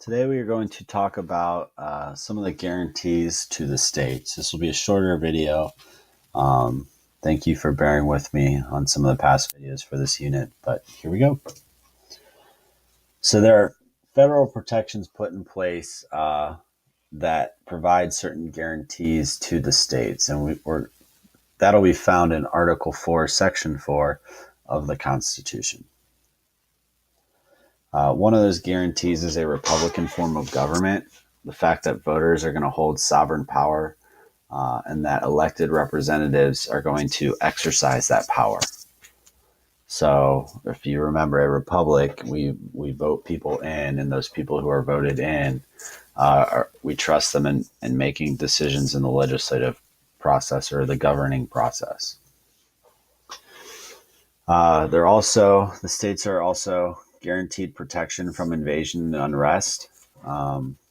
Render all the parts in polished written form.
Today we are going to talk about some of the guarantees to the states. This will be a shorter video. Um, Thank you for bearing with me on some of the past videos for this unit, but here we go. So there are federal protections put in place that provide certain guarantees to the states, and that'll be found in Article 4, Section 4 of the Constitution. One of those guarantees is a Republican form of government. The fact that voters are going to hold sovereign power and that elected representatives are going to exercise that power. So, if you remember a republic, we vote people in, and those people who are voted in, we trust them in making decisions in the legislative process or the governing process. The states are also guaranteed protection from invasion and unrest,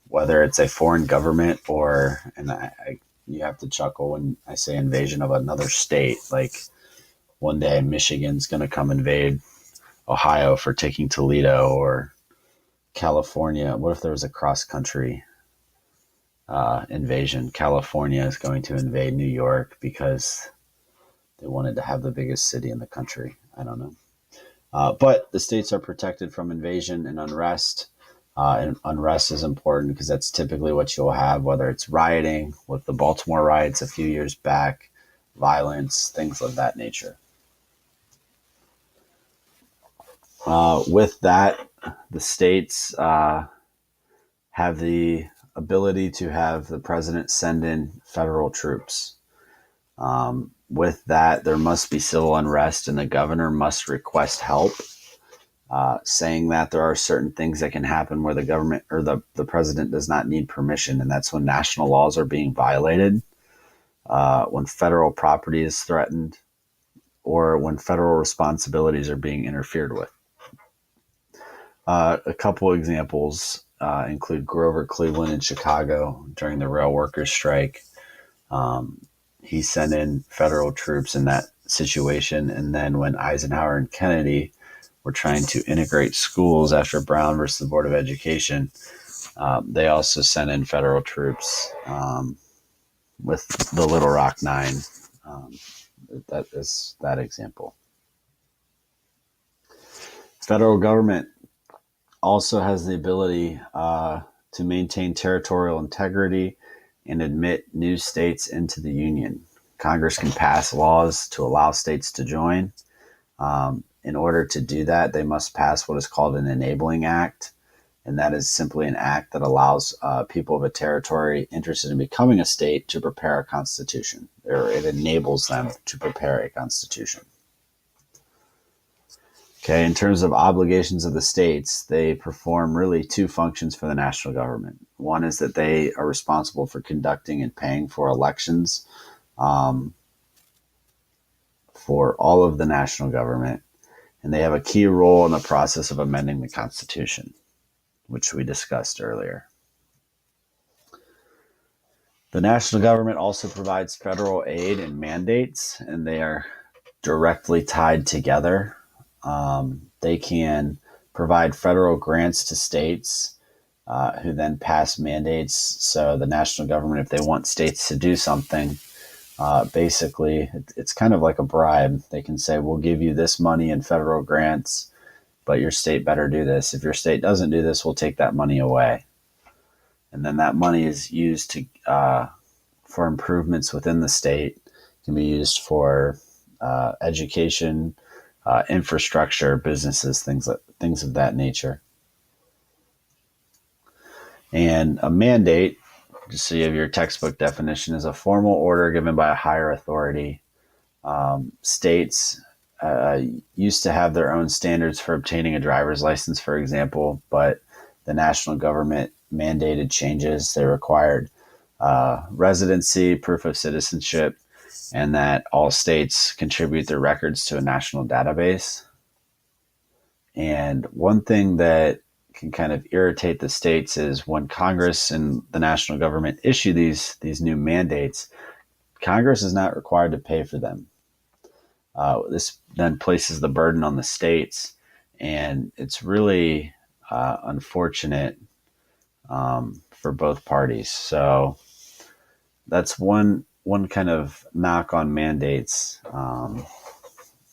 whether it's a foreign government or, you have to chuckle when I say invasion of another state. Like one day Michigan's going to come invade Ohio for taking Toledo, or California. What if there was a cross country invasion? California is going to invade New York because they wanted to have the biggest city in the country. I don't know. But the states are protected from invasion and unrest. And unrest is important because that's typically what you'll have, whether it's rioting, with the Baltimore riots a few years back, violence, things of that nature. With that, the states have the ability to have the president send in federal troops. With that, there must be civil unrest, and the governor must request help, saying that there are certain things that can happen where the government or the president does not need permission, and that's when national laws are being violated, when federal property is threatened, or when federal responsibilities are being interfered with. A couple examples include Grover Cleveland in Chicago during the rail workers' strike. He sent in federal troops in that situation. And then when Eisenhower and Kennedy were trying to integrate schools after Brown versus the Board of Education, they also sent in federal troops with the Little Rock Nine. That is that example. Federal government also has the ability to maintain territorial integrity and admit new states into the Union. Congress can pass laws to allow states to join. In order to do that, they must pass what is called an enabling act, and that is simply an act that allows people of a territory interested in becoming a state to prepare a constitution, or it enables them to prepare a constitution. Okay, in terms of obligations of the states, they perform really two functions for the national government. One is that they are responsible for conducting and paying for elections for all of the national government, and they have a key role in the process of amending the Constitution, which we discussed earlier. The national government also provides federal aid and mandates, and they are directly tied together. They can provide federal grants to states who then pass mandates. So the national government, if they want states to do something, basically it's kind of like a bribe. They can say, we'll give you this money in federal grants, but your state better do this. If your state doesn't do this, we'll take that money away. And then that money is used for improvements within the state. It can be used for education, infrastructure, businesses, things of that nature. And a mandate, just so you have your textbook definition, is a formal order given by a higher authority. States used to have their own standards for obtaining a driver's license, for example, but the national government mandated changes. They required residency, proof of citizenship, and that all states contribute their records to a national database. And one thing that can kind of irritate the states is when Congress and the national government issue these new mandates, Congress is not required to pay for them. This then places the burden on the states, and it's really unfortunate for both parties. So that's one kind of knock on mandates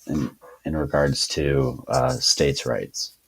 in regards to states' rights.